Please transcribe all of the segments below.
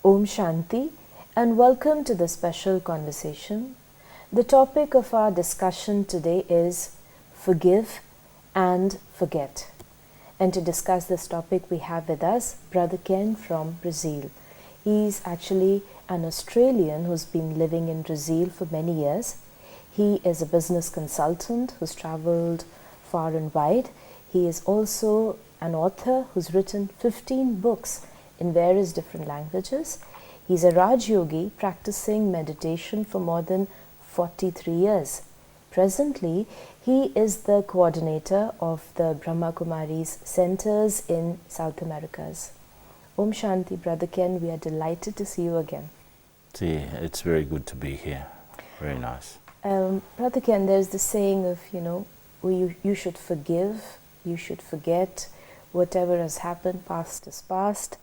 Om Shanti and welcome to the special conversation. The topic of our discussion today is Forgive and Forget. And to discuss this topic we have with us Brother Ken from Brazil. He's actually an Australian who's been living in Brazil for many years. He is a business consultant who's traveled far and wide. He is also an author who's written 15 books in various different languages. He's a Raj Yogi practicing meditation for more than 43 years. Presently, he is the coordinator of the Brahma Kumaris centers in South Americas. Om Shanti, Brother Ken, we are delighted to see you again. See, it's very good to be here. Very nice. Brother Ken, there's the saying of, you should forgive, you should forget, whatever has happened, past is past.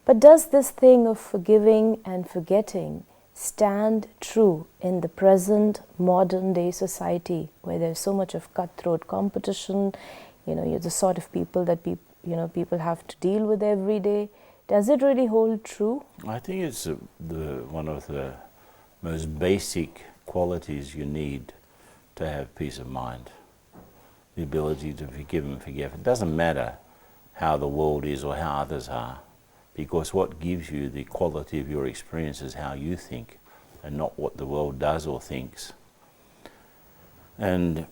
But does this thing of forgiving and forgetting stand true in the present modern day society where there's so much of cutthroat competition? You're the sort of people that people have to deal with every day. Does it really hold true? I think it's one of the most basic qualities you need to have peace of mind. The ability to forgive and forget. It doesn't matter how the world is or how others are, because what gives you the quality of your experience is how you think and not what the world does or thinks. And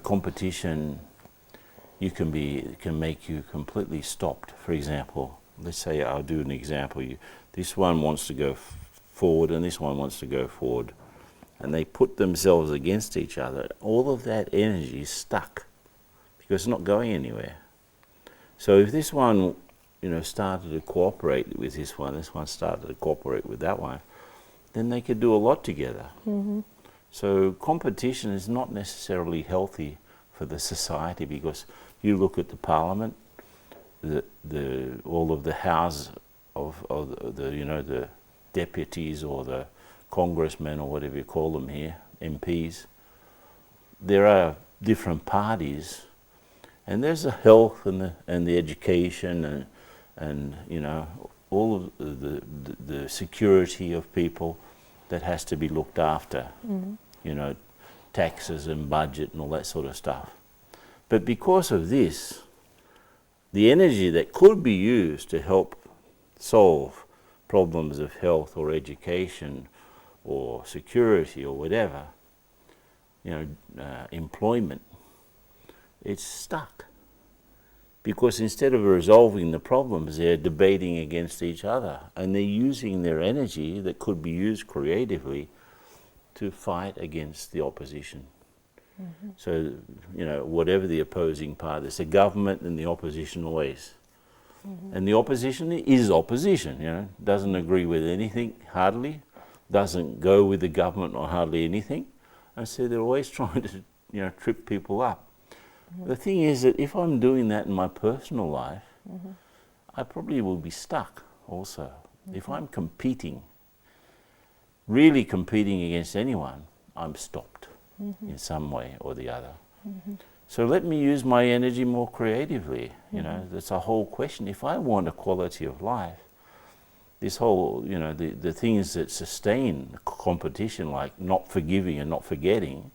competition can make you completely stopped. For example, let's say I'll do an example. This one wants to go forward and this one wants to go forward, and they put themselves against each other. All of that energy is stuck because it's not going anywhere. So if this one started to cooperate with this one started to cooperate with that one, then they could do a lot together. Mm-hmm. So competition is not necessarily healthy for the society, because you look at the parliament, all of the house of the deputies or the congressmen or whatever you call them here, MPs. There are different parties, and there's the health and the education and all of the security of people that has to be looked after. Mm-hmm. Taxes and budget and all that sort of stuff. But because of this, the energy that could be used to help solve problems of health or education or security or whatever, employment, it's stuck. Because instead of resolving the problems, they're debating against each other, and they're using their energy that could be used creatively to fight against the opposition. Mm-hmm. So, whatever the opposing party, it's the government and the opposition always. Mm-hmm. And the opposition is opposition, doesn't agree with anything, hardly, doesn't go with the government or hardly anything. And so they're always trying to, trip people up. Mm-hmm. The thing is that if I'm doing that in my personal life, mm-hmm. I probably will be stuck also. Mm-hmm. If I'm really competing against anyone, I'm stopped mm-hmm. in some way or the other. Mm-hmm. So let me use my energy more creatively. Mm-hmm. That's a whole question. If I want a quality of life, this whole, the things that sustain competition, like not forgiving and not forgetting,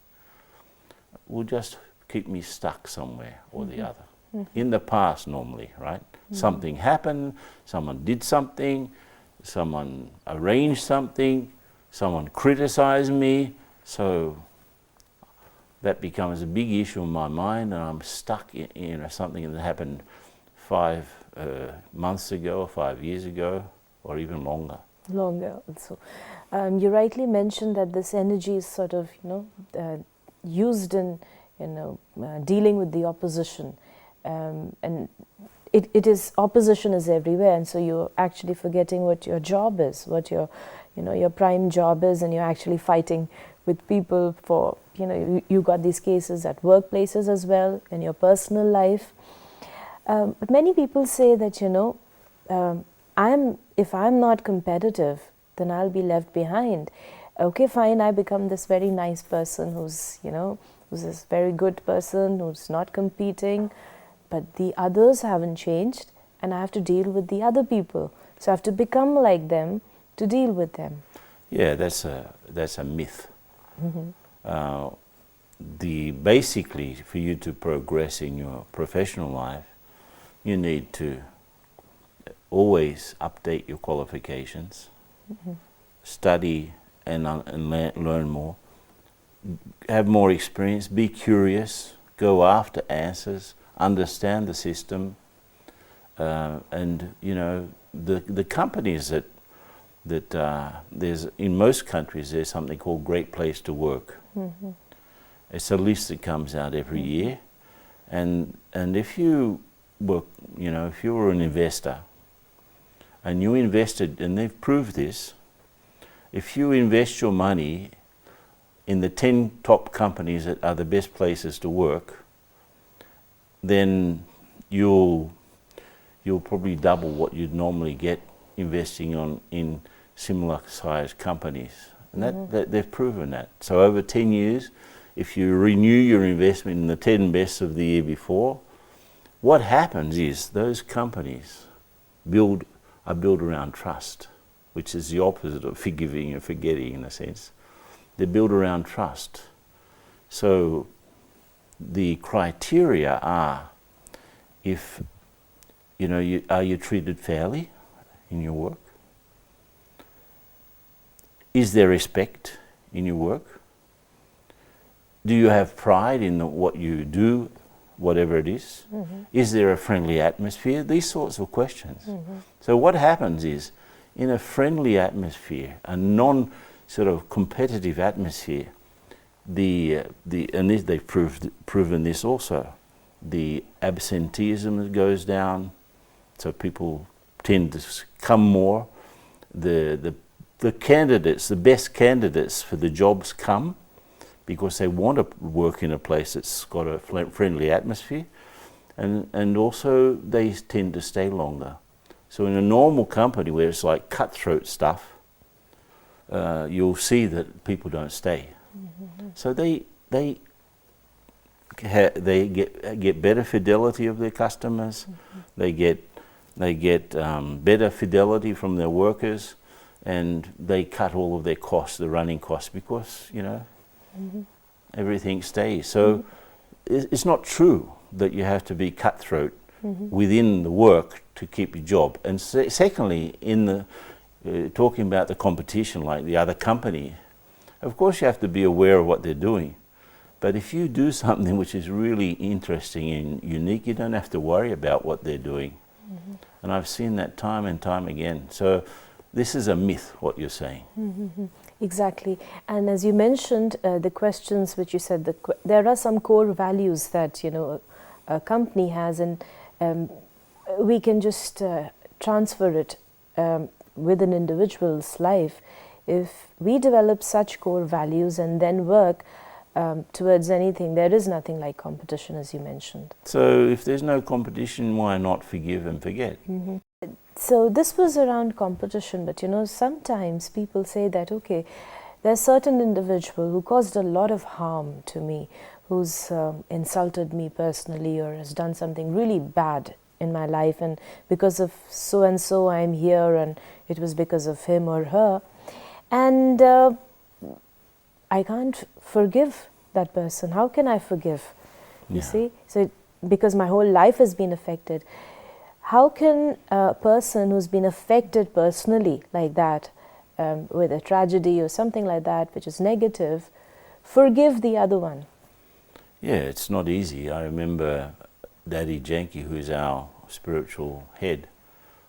will just keep me stuck somewhere or mm-hmm. the other. Mm-hmm. In the past normally, right? Mm-hmm. Something happened, someone did something, someone arranged something, someone criticized me, so that becomes a big issue in my mind, and I'm stuck in something that happened 5 months ago or 5 years ago or even longer. Longer also. You rightly mentioned that this energy is sort of, used in dealing with the opposition, and opposition is everywhere, and so you're actually forgetting what your job is, what your prime job is, and you're actually fighting with people for, you got these cases at workplaces as well, in your personal life. But many people say that, if I'm not competitive, then I'll be left behind. Okay, fine, I become this very nice person who's this very good person who's not competing, but the others haven't changed, and I have to deal with the other people. So I have to become like them to deal with them. Yeah, that's a myth. Basically, for you to progress in your professional life, you need to always update your qualifications, study and learn more, have more experience, be curious, go after answers, understand the system, and the companies that there's in most countries there's something called Great Place to Work. It's a list that comes out every year, and if you were if you were an investor and you invested, and they've proved this, if you invest your money in the 10 top companies that are the best places to work, then you'll probably double what you'd normally get investing in similar sized companies. And that they've proven that. So over 10 years, if you renew your investment in the 10 best of the year before, what happens is those companies are built around trust, which is the opposite of forgiving and forgetting in a sense. They're built around trust. So the criteria are, are you treated fairly in your work? Is there respect in your work? Do you have pride in what you do, whatever it is? Is there a friendly atmosphere? These sorts of questions. So what happens is, in a friendly atmosphere, a non-sort of competitive atmosphere, and they've proven this also, the absenteeism goes down, so people tend to come more. The candidates, the best candidates for the jobs come because they want to work in a place that's got a friendly atmosphere, and also they tend to stay longer. So in a normal company where it's like cutthroat stuff, you'll see that people don't stay. So they get better fidelity of their customers. They get better fidelity from their workers, and they cut all of their costs, the running costs, because everything stays. So it's not true that you have to be cutthroat within the work to keep your job. And secondly, in the talking about the competition, like the other company, of course you have to be aware of what they're doing. But if you do something which is really interesting and unique, you don't have to worry about what they're doing. And I've seen that time and time again. So this is a myth, what you're saying. Exactly. And as you mentioned, the questions which you said, there are some core values that a company has, and we can just transfer it with an individual's life. If we develop such core values and then work towards anything, there is nothing like competition, as you mentioned. So if there's no competition, why not forgive and forget? So this was around competition, but sometimes people say that, okay, there's a certain individual who caused a lot of harm to me, who's insulted me personally or has done something really bad in my life, and because of so and so I'm here, and it was because of him or her, and I can't forgive that person. How can I forgive? You see? So because my whole life has been affected. How can a person who's been affected personally like that, with a tragedy or something like that, which is negative, forgive the other one? Yeah, it's not easy. I remember Daddy Janki, who's our spiritual head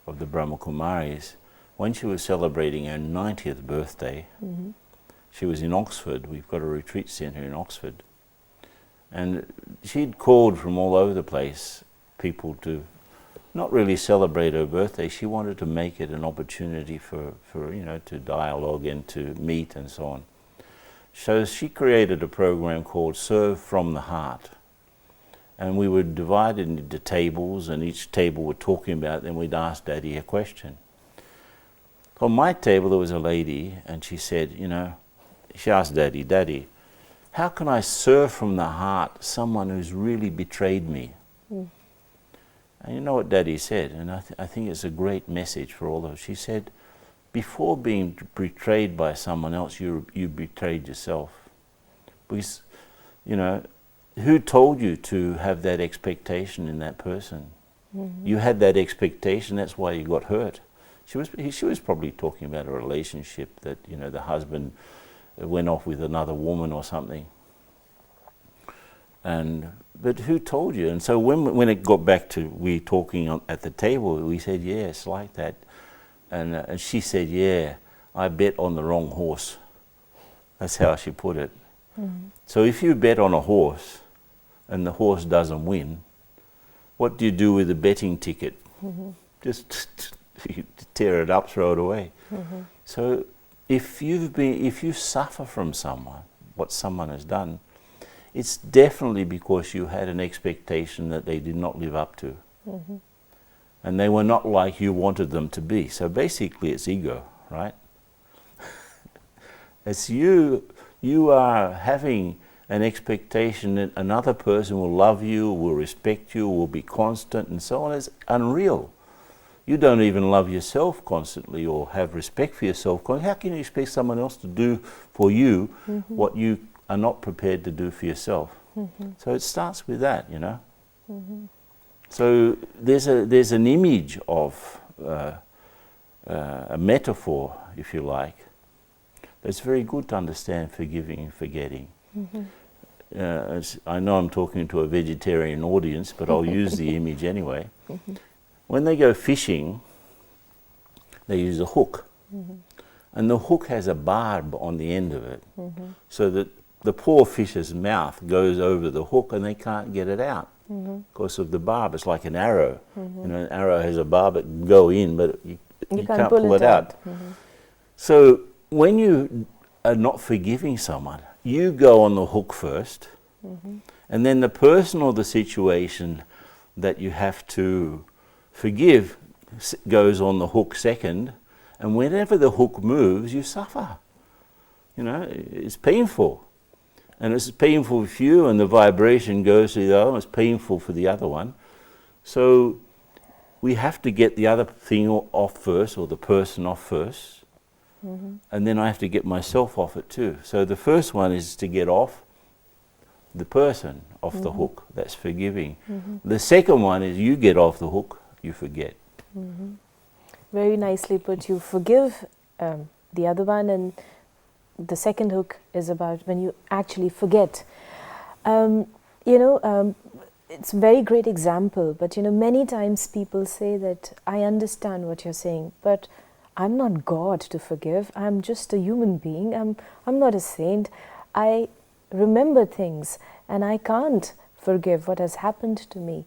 of the Brahma Kumaris, when she was celebrating her 90th birthday, she was in Oxford. We've got a retreat centre in Oxford. And she'd called from all over the place people to not really celebrate her birthday. She wanted to make it an opportunity for to dialogue and to meet and so on. So she created a program called Serve from the Heart. And we were divided into tables, and each table were talking about it, then we'd ask Daddy a question. On my table there was a lady, and she said, she asked Daddy, how can I serve from the heart someone who's really betrayed me? And you know what Daddy said, and I think it's a great message for all of us. She said, before being betrayed by someone else, you betrayed yourself. Because, you know, who told you to have that expectation in that person? Mm-hmm. You had that expectation, that's why you got hurt. She was probably talking about a relationship that, you know, the husband went off with another woman or something. But who told you? And so when it got back to we talking at the table, we said, yeah, it's like that. And she said, yeah, I bet on the wrong horse. That's how she put it. Mm-hmm. So if you bet on a horse and the horse doesn't win, what do you do with the betting ticket? Mm-hmm. Just tear it up, throw it away. Mm-hmm. So if you suffer from someone, what someone has done, it's definitely because you had an expectation that they did not live up to. Mm-hmm. And they were not like you wanted them to be. So basically it's ego, right? It's you are having an expectation that another person will love you, will respect you, will be constant and so on. It's unreal. You don't even love yourself constantly or have respect for yourself. How can you expect someone else to do for you mm-hmm. what you are not prepared to do for yourself? Mm-hmm. So it starts with that, you know. Mm-hmm. So there's an image of a metaphor, if you like, that's very good to understand forgiving and forgetting. Mm-hmm. I know I'm talking to a vegetarian audience, but I'll use the image anyway. Mm-hmm. When they go fishing, they use a hook. Mm-hmm. And the hook has a barb on the end of it, mm-hmm. so that the poor fish's mouth goes over the hook and they can't get it out mm-hmm. because of the barb. It's like an arrow. Mm-hmm. You know, an arrow has a barb that can go in, but you can't pull it out. Mm-hmm. So when you are not forgiving someone, you go on the hook first, mm-hmm. and then the person or the situation that you have to forgive goes on the hook second, and whenever the hook moves, you suffer. You know, it's painful. And it's painful for you, and the vibration goes to the other one. It's painful for the other one. So we have to get the other thing off first, or the person off first. Mm-hmm. And then I have to get myself off it too. So the first one is to get off the person off mm-hmm. the hook. That's forgiving. Mm-hmm. The second one is you get off the hook, you forget. Mm-hmm. Very nicely put. You forgive the other one, and the second hook is about when you actually forget. It's a very great example, but many times people say that I understand what you're saying, but I'm not God to forgive. I'm just a human being. I'm not a saint. I remember things and I can't forgive what has happened to me.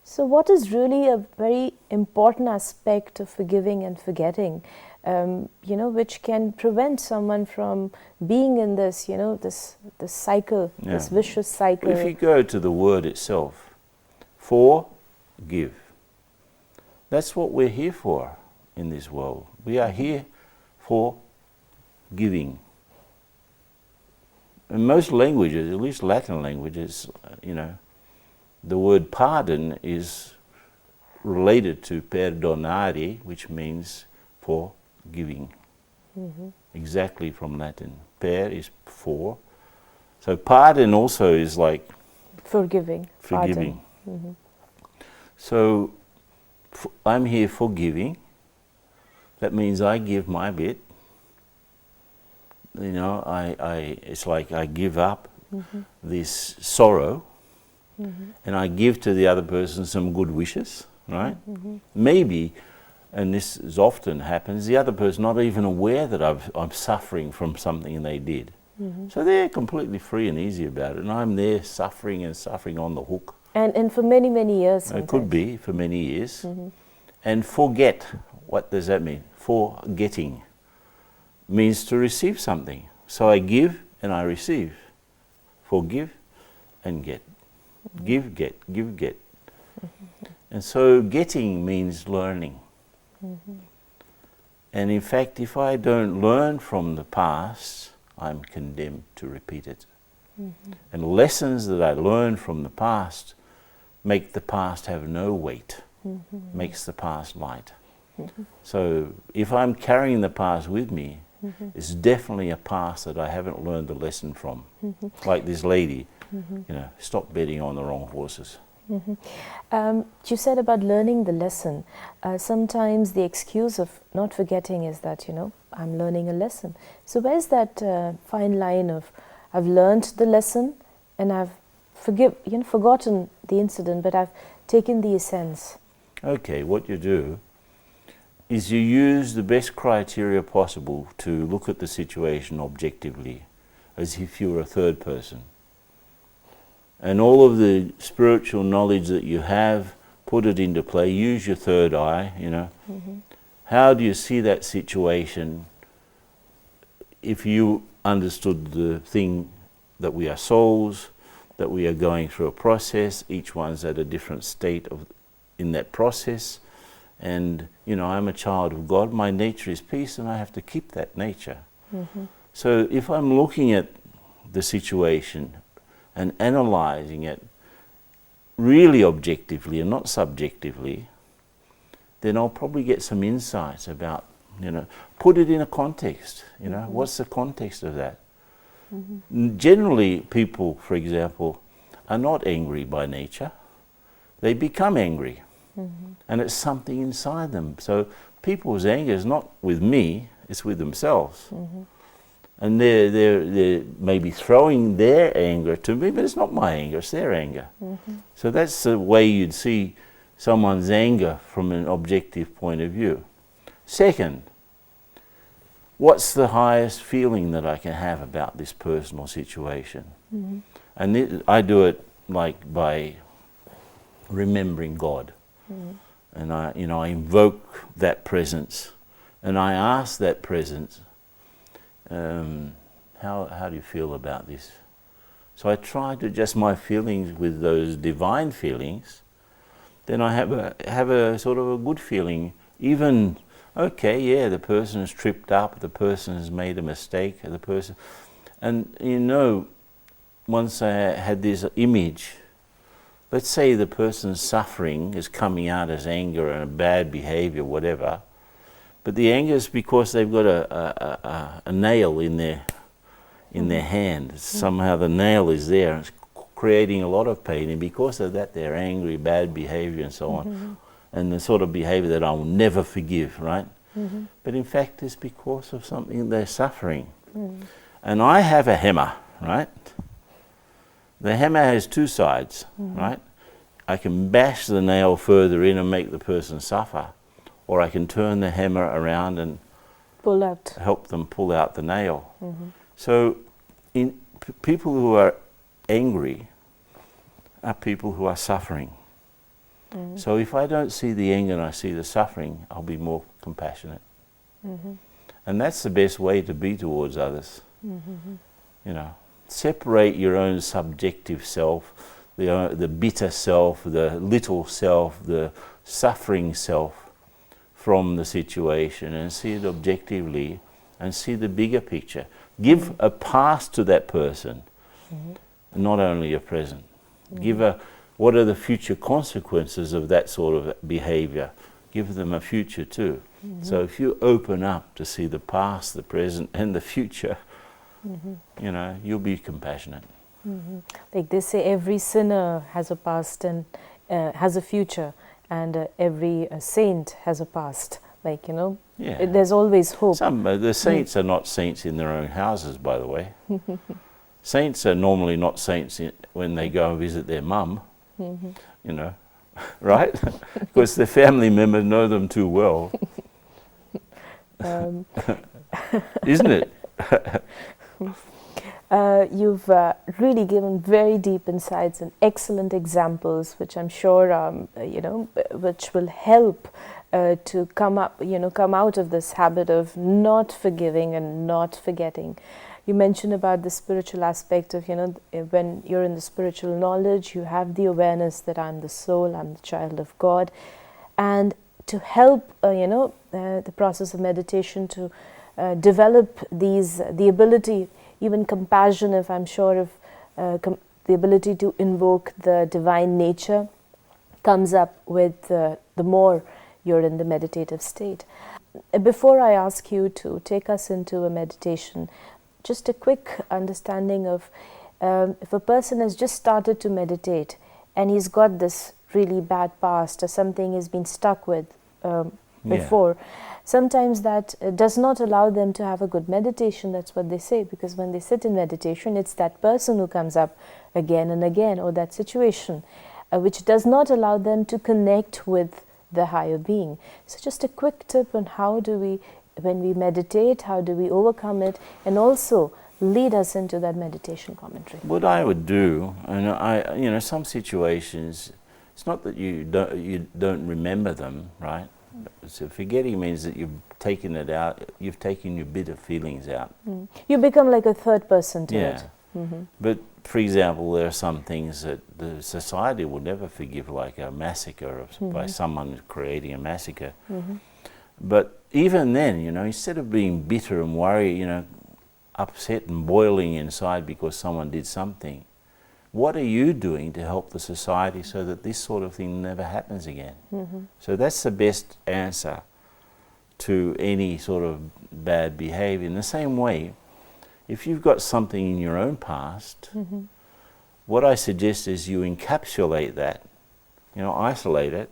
So what is really a very important aspect of forgiving and forgetting, which can prevent someone from being in this, this cycle, this vicious cycle. If you go to the word itself, forgive. That's what we're here for in this world. We are here for giving. In most languages, at least Latin languages, the word pardon is related to perdonare, which means forgiving. Mm-hmm. Exactly from Latin. Per is for. So pardon also is like forgiving. Mm-hmm. So I'm here forgiving. That means I give my bit. It's like I give up mm-hmm. this sorrow. Mm-hmm. And I give to the other person some good wishes, right? Mm-hmm. Maybe, and this is often happens, the other person not even aware that I'm suffering from something they did. Mm-hmm. So they're completely free and easy about it, and I'm there suffering on the hook. And for many, many years sometimes. It could be for many years. Mm-hmm. And forget, what does that mean? Forgetting means to receive something. So I give and I receive. Forgive and get. Mm-hmm. Give, get. Mm-hmm. And so getting means learning. Mm-hmm. And in fact, if I don't learn from the past, I'm condemned to repeat it. Mm-hmm. And lessons that I learn from the past make the past have no weight makes the past light. So if I'm carrying the past with me, it's definitely a past that I haven't learned the lesson from. Like this lady, stop betting on the wrong horses. You said about learning the lesson. Sometimes the excuse of not forgetting is that, I'm learning a lesson. So where's that fine line of I've learned the lesson and I've forgotten the incident, but I've taken the essence? Okay, what you do is you use the best criteria possible to look at the situation objectively, as if you were a third person. And all of the spiritual knowledge that you have, put it into play, use your third eye, How do you see that situation if you understood the thing that we are souls, that we are going through a process, each one's at a different state in that process, and I'm a child of God, my nature is peace and I have to keep that nature. So if I'm looking at the situation and analysing it really objectively and not subjectively, then I'll probably get some insights about, put it in a context, what's the context of that? Generally, people, for example, are not angry by nature. They become angry. And it's something inside them. So people's anger is not with me, it's with themselves. And they're maybe throwing their anger to me, but it's not my anger, it's their anger. So that's the way you'd see someone's anger from an objective point of view. Second, what's the highest feeling that I can have about this personal situation? And I do it by remembering God. And I invoke that presence, and I ask that presence, how do you feel about this? So I try to adjust my feelings with those divine feelings. Then I have a sort of a good feeling. Even, okay, yeah, the person has tripped up, the person has made a mistake, and once I had this image, let's say the person's suffering is coming out as anger and a bad behavior, whatever, but the anger is because they've got a nail in their hand. Somehow the nail is there, and it's creating a lot of pain, and because of that they're angry, bad behavior and so on, and the sort of behavior that I will never forgive, right? But in fact it's because of something they're suffering. And I have a hammer, right? The hammer has two sides, right? I can bash the nail further in and make the person suffer, or I can turn the hammer around and help them pull out the nail. So people who are angry are people who are suffering. So if I don't see the anger and I see the suffering, I'll be more compassionate. And that's the best way to be towards others. Separate your own subjective self, the bitter self, the little self, the suffering self from the situation, and see it objectively and see the bigger picture. Give a past to that person, not only a present. Give what are the future consequences of that sort of behavior. Give them a future too. So if you open up to see the past, the present and the future, you'll be compassionate. Like they say, every sinner has a past and has a future, and every saint has a past. There's always hope. The saints are not saints in their own houses, by the way. Saints are normally not saints when they go and visit their mum, right? Because their family members know them too well. Isn't it? You've really given very deep insights and excellent examples, which I'm sure, which will help to come out of this habit of not forgiving and not forgetting. You mentioned about the spiritual aspect of, when you're in the spiritual knowledge, you have the awareness that I'm the soul, I'm the child of God, and to help, the process of meditation to develop the ability, even compassion, if I'm sure of the ability to invoke the divine nature comes up with the more you're in the meditative state. Before I ask you to take us into a meditation, just a quick understanding of if a person has just started to meditate and he's got this really bad past or something he's been stuck with before, sometimes that does not allow them to have a good meditation. That's what they say, because when they sit in meditation, it's that person who comes up again and again, or that situation, which does not allow them to connect with the higher being. So just a quick tip on how do we, when we meditate, how do we overcome it, and also lead us into that meditation commentary. What I would do, and some situations, it's not that you don't remember them, right? So forgetting means that you've taken it out, you've taken your bitter feelings out. You become like a third person to it. But for example, there are some things that the society will never forgive, like a massacre by someone creating a massacre. But even then, instead of being bitter and worried, upset and boiling inside because someone did something, what are you doing to help the society so that this sort of thing never happens again? So that's the best answer to any sort of bad behavior. In the same way, if you've got something in your own past, what I suggest is you encapsulate that, isolate it,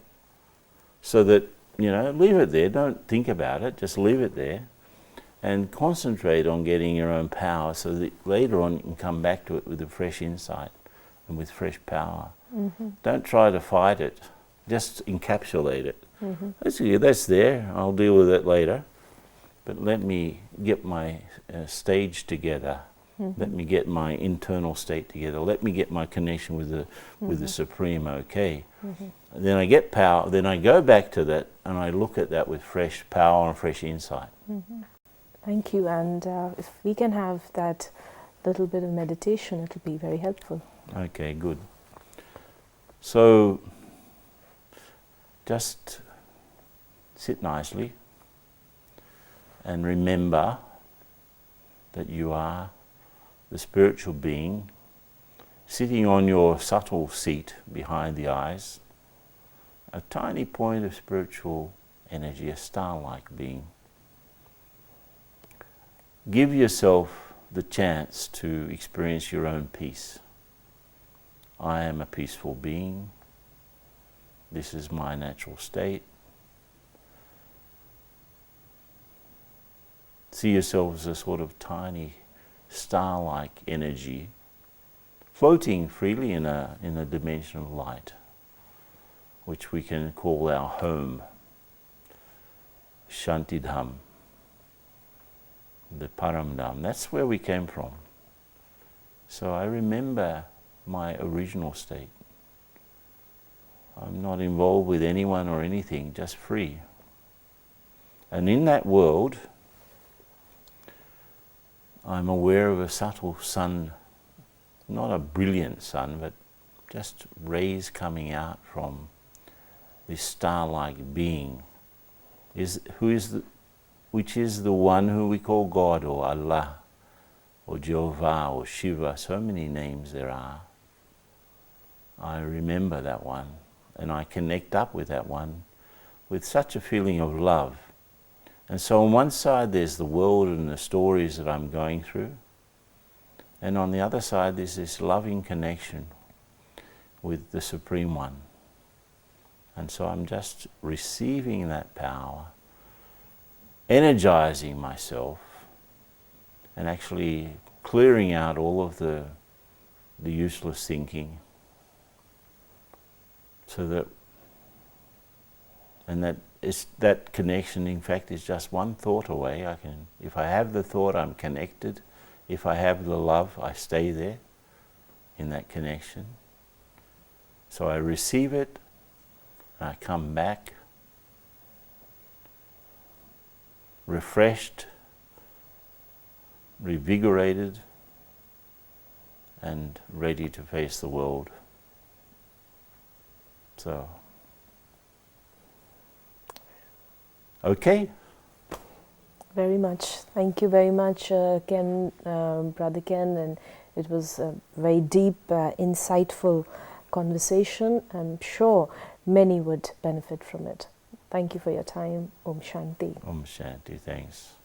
so that, leave it there, don't think about it, just leave it there, and concentrate on getting your own power so that later on you can come back to it with a fresh insight and with fresh power. Don't try to fight it, just encapsulate it. That's there, I'll deal with it later, but let me get my stage together, let me get my internal state together, let me get my connection with the Supreme, okay? And then I get power, then I go back to that and I look at that with fresh power and fresh insight. Thank you, and if we can have that little bit of meditation, it'll be very helpful. Okay, good. So, just sit nicely and remember that you are the spiritual being sitting on your subtle seat behind the eyes, a tiny point of spiritual energy, a star-like being. Give yourself the chance to experience your own peace. I am a peaceful being. This is my natural state. See yourself as a sort of tiny star-like energy floating freely in a dimension of light, which we can call our home, Shantidham, the Paramdham. That's where we came from. So I remember my original state. I'm not involved with anyone or anything, just free. And in that world, I'm aware of a subtle sun, not a brilliant sun, but just rays coming out from this star-like being, which is the one who we call God or Allah or Jehovah or Shiva. So many names there are. I remember that one and I connect up with that one with such a feeling of love. And so on one side there's the world and the stories that I'm going through, and on the other side there's this loving connection with the Supreme One. And so I'm just receiving that power, energizing myself, and actually clearing out all of the useless thinking, so that, and that connection in fact is just one thought away. If I have the thought, I'm connected. If I have the love, I stay there in that connection. So I receive it, and I come back refreshed, revigorated, and ready to face the world. So, okay? Very much. Thank you very much, Ken, Brother Ken, and it was a very deep, insightful conversation. I'm sure many would benefit from it. Thank you for your time. Om Shanti. Om Shanti, thanks.